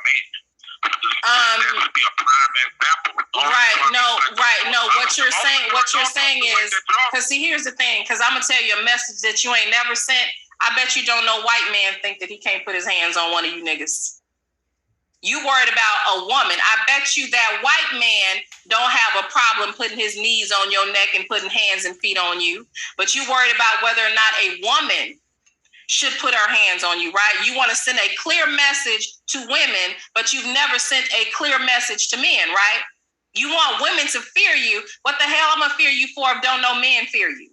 man. That would be a prime example. No. What you're saying is, because see, here's the thing. Because I'm gonna tell you a message that you ain't never sent. I bet you don't know white man think that he can't put his hands on one of you niggas. You worried about a woman. I bet you that white man don't have a problem putting his knees on your neck and putting hands and feet on you. But you worried about whether or not a woman should put her hands on you, right? You want to send a clear message to women, but you've never sent a clear message to men, right? You want women to fear you. What the hell I'm gonna fear you for if don't no men fear you?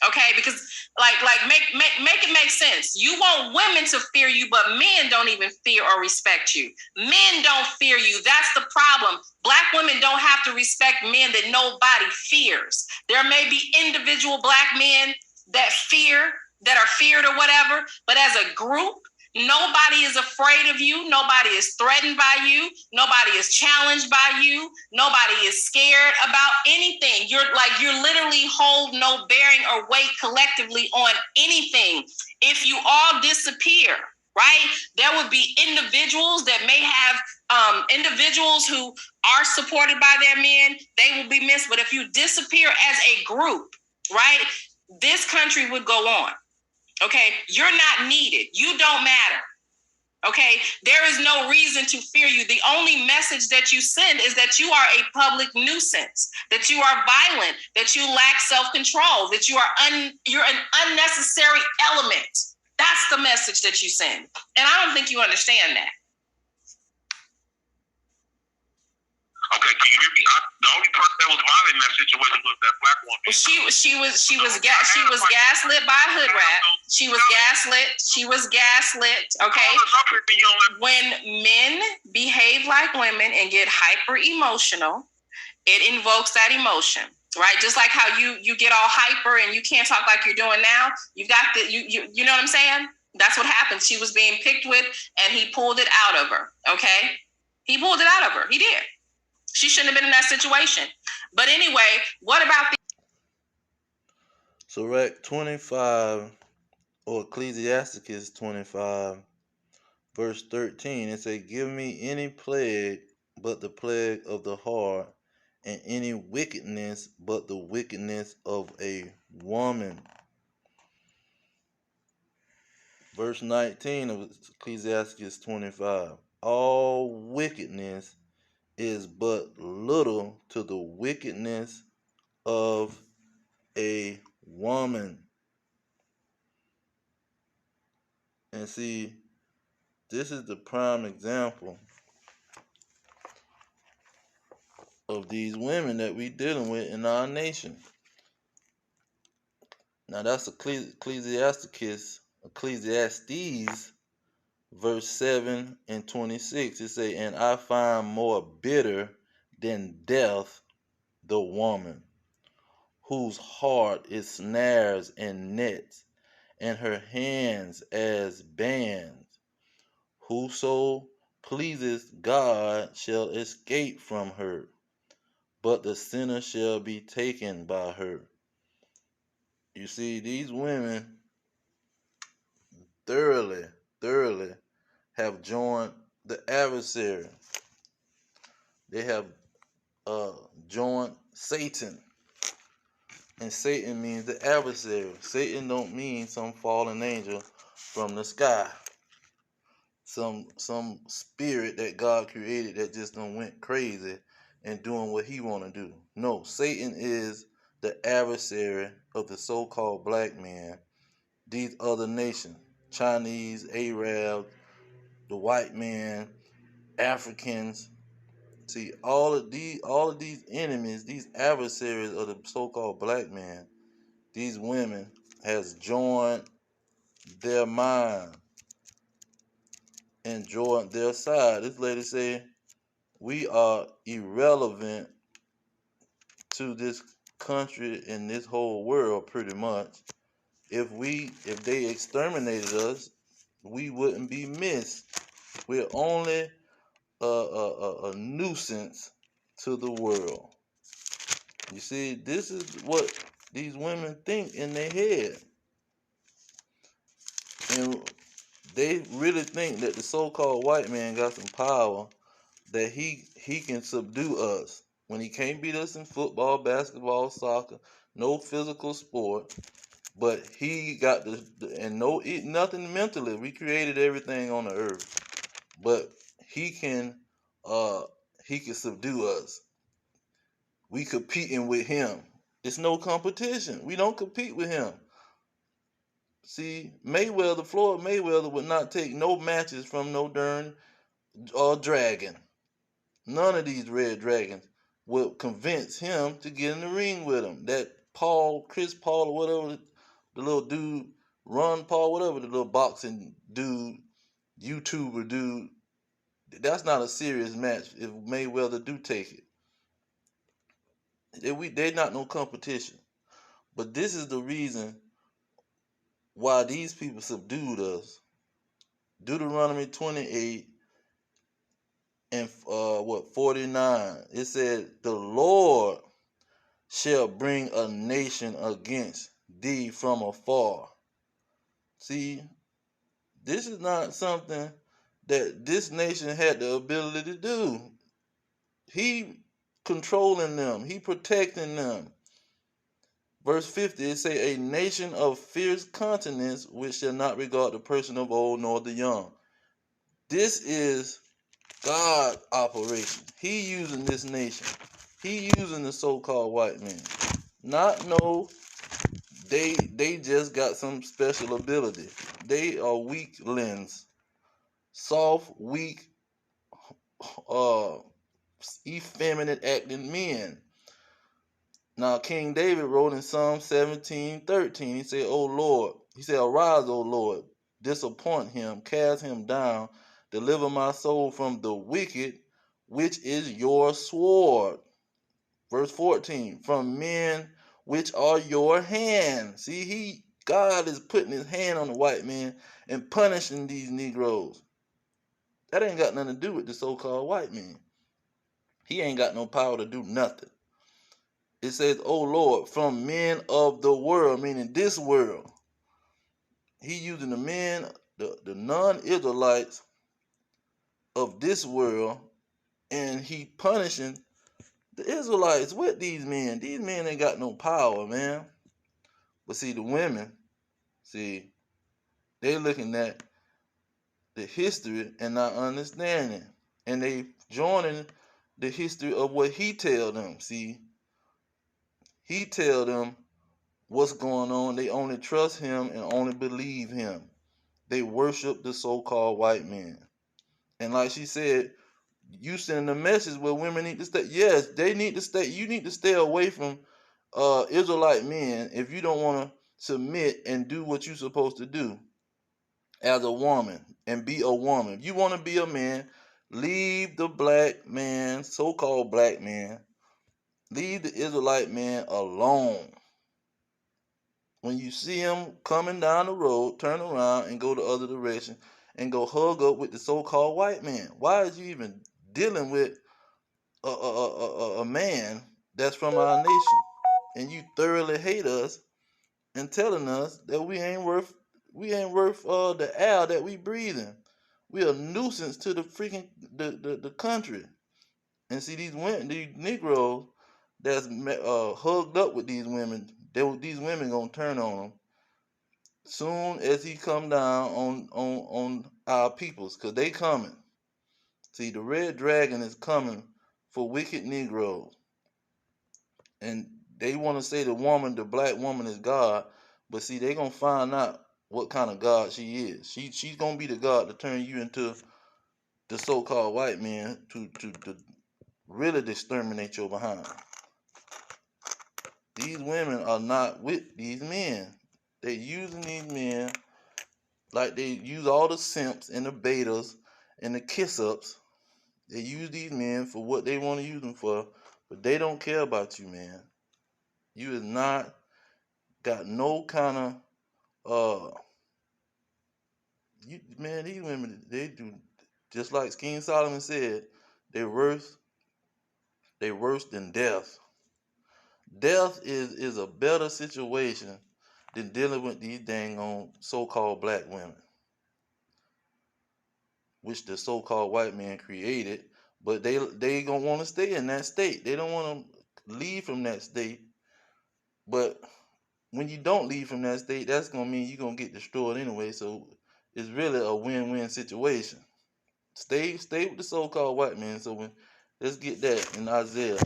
Okay, because like make it make sense. You want women to fear you, but men don't even fear or respect you. Men don't fear you. That's the problem. Black women don't have to respect men that nobody fears. There may be individual black men that are feared or whatever, but as a group, nobody is afraid of you. Nobody is threatened by you. Nobody is challenged by you. Nobody is scared about anything. You're literally hold no bearing or weight collectively on anything. If you all disappear, right, there would be individuals that may have individuals who are supported by their men. They will be missed. But if you disappear as a group, right, this country would go on. Okay, you're not needed. You don't matter. Okay, there is no reason to fear you. The only message that you send is that you are a public nuisance, that you are violent, that you lack self-control, that you're an unnecessary element. That's the message that you send. And I don't think you understand that. Okay, can you hear me? The only person that was violent in that situation was that black woman. She was gaslit by a hood rat. She was gaslit. Okay. When men behave like women and get hyper emotional, it invokes that emotion, right? Just like how you get all hyper and you can't talk like you're doing now. You know what I'm saying? That's what happened. She was being picked with, and he pulled it out of her. Okay, he pulled it out of her. He did. She shouldn't have been in that situation. But anyway, what about the... So Rack 25, or Ecclesiasticus 25, verse 13, it say, give me any plague but the plague of the heart, and any wickedness but the wickedness of a woman. Verse 19 of Ecclesiasticus 25, all wickedness is but little to the wickedness of a woman. And see, this is the prime example of these women that we dealing with in our nation. Now that's Ecclesiastes verse 7 and 26. It say, and I find more bitter than death the woman, whose heart is snares and nets, and her hands as bands. Whoso pleases God shall escape from her, but the sinner shall be taken by her. You see, these women thoroughly have joined the adversary. They have joined Satan. And Satan means the adversary. Satan don't mean some fallen angel from the sky. Some spirit that God created that just done went crazy and doing what he want to do. No, Satan is the adversary of the so-called black man, these other nations, Chinese, Arabs, the white man, Africans. See, all of these enemies, these adversaries of the so-called black man, these women has joined their mind and joined their side. This lady said, we are irrelevant to this country and this whole world pretty much. If they exterminated us, we wouldn't be missed. We're only a nuisance to the world. You see, this is what these women think in their head. And they really think that the so-called white man got some power, that he can subdue us when he can't beat us in football, basketball, soccer, no physical sport. But he got and no nothing mentally. We created everything on the earth, but he can uh he can subdue us. We competing with him. It's no competition. We don't compete with him. See, Mayweather, Floyd Mayweather would not take no matches from no darn dragon. None of these red dragons would convince him to get in the ring with him. That Chris Paul, or whatever, the little dude, Ron Paul, whatever, the little boxing dude, YouTuber dude, that's not a serious match if Mayweather do take it. They're not no competition. But this is the reason why these people subdued us. Deuteronomy 28 and 49. It said, the Lord shall bring a nation against thee from afar. See, this is not something that this nation had the ability to do. He controlling them. He protecting them. Verse 50, it say, a nation of fierce countenance which shall not regard the person of old nor the young. This is God's operation. He using this nation. He using the so-called white man. Not no, they just got some special ability. They are weaklings. Soft, weak, effeminate acting men. Now, King David wrote in Psalm 17:13, he said, O Lord, he said, arise, O Lord, disappoint him, cast him down, deliver my soul from the wicked, which is your sword. Verse 14, from men which are your hand. See, God is putting his hand on the white man and punishing these Negroes. That ain't got nothing to do with the so-called white man. He ain't got no power to do nothing. It says, oh Lord, from men of the world, meaning this world. He using the men, the non-Israelites of this world, and he punishing the Israelites with these men. These men ain't got no power, man. But see, the women, see, they looking at the history and not understanding. And they joining the history of what he tell them. See, he tell them what's going on. They only trust him and only believe him. They worship the so-called white man. And like she said, you sending a message where women need to stay. Yes, they need to stay. You need to stay away from Israelite men if you don't want to submit and do what you're supposed to do as a woman and be a woman. If you want to be a man, leave the black man, so-called black man, leave the Israelite man alone. When you see him coming down the road, turn around and go the other direction and go hug up with the so-called white man. Why is you even dealing with a man that's from our nation and you thoroughly hate us and telling us that we ain't worth the air that we breathing? We a nuisance to the freaking the country. And see, these women, these Negroes that's hugged up with these women, these women gonna turn on them soon as he come down on our peoples, because they coming. See, the red dragon is coming for wicked Negroes. And they want to say the black woman is God, but see, they gonna find out what kind of God she is. She's gonna be the God to turn you into the so-called white man to really exterminate your behind. These women are not with these men. They using these men like they use all the simps and the betas and the kiss-ups. They use these men for what they want to use them for, but they don't care about you, man. You is not got no kind of man, these women, they do just like King Solomon said, they're worse than death. Death is a better situation than dealing with these dang on so-called black women. which the so-called white man created, but they gonna want to stay in that state. They don't want to leave from that state. But when you don't leave from that state, that's gonna mean you're gonna get destroyed anyway. So it's really a win-win situation. Stay with the so-called white man. So let's get that in Isaiah.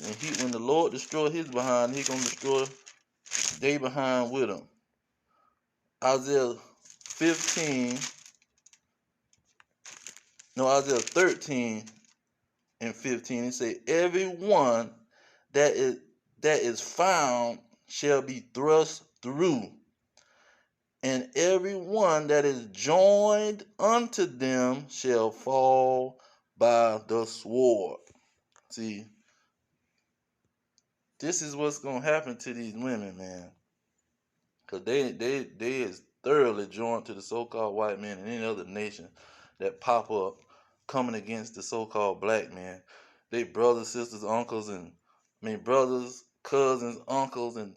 And when the Lord destroy his behind, he gonna destroy they behind with him. Isaiah 13 and 15. It say, everyone that is found shall be thrust through, and everyone that is joined unto them shall fall by the sword. See, this is what's gonna happen to these women, man. Cause they is thoroughly joined to the so-called white man and any other nation that pop up coming against the so-called black man. They brothers, sisters, uncles, brothers, cousins, uncles, and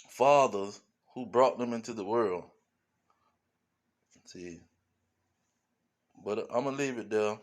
fathers who brought them into the world. See, but I'm gonna leave it there.